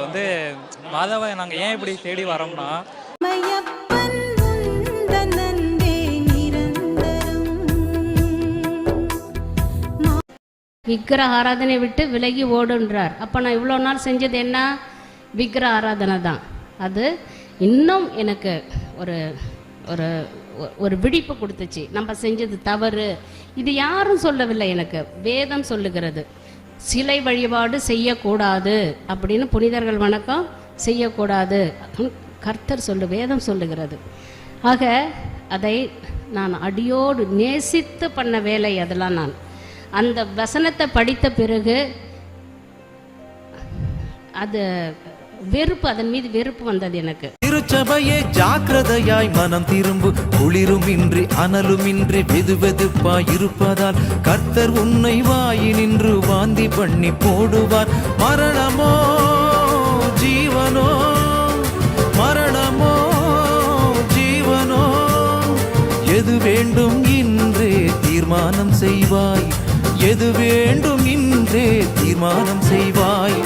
வந்து மாதாவை நாங்கள் ஏன் இப்படி தேடி வரோம்னா, விக்கிரக ஆராதனை விட்டு விலகி ஓடுன்றார். அப்போ நான் இவ்வளோ நாள் செஞ்சது என்ன? விக்கிரக ஆராதனை தான். அது இன்னும் எனக்கு ஒரு ஒரு ஒரு விழிப்பு கொடுத்துச்சு. நம்ம செஞ்சது தவறு. இது யாரும் சொல்லவில்லை, எனக்கு வேதம் சொல்லுகிறது. சிலை வழிபாடு செய்யக்கூடாது அப்படின்னு, புனிதர்கள் வணக்கம் செய்யக்கூடாது கர்த்தர் வேதம் சொல்லுகிறது. ஆக அதை நான் அடியோடு நேசித்து பண்ண வேலை அதெல்லாம். நான் அந்த வசனத்தை படித்த பிறகு அது வெறுப்பு, அதன் மீது வெறுப்பு வந்தது எனக்கு. திருச்சபையே ஜாக்கிரதையாய் மனம் திரும்பு, குளிருமின்றி அனலுமின்றி வெதுவெதுப்பாய் இருப்பதால் கர்த்தர் உன்னை வாயினின்று வாந்தி பண்ணி போடுவார். மரணமோ ஜீவனோ, மரணமோ ஜீவனோ, எது வேண்டும் இன்றே தீர்மானம் செய்வாய், எது வேண்டும் இன்றே தீர்மானம் செய்வாய்.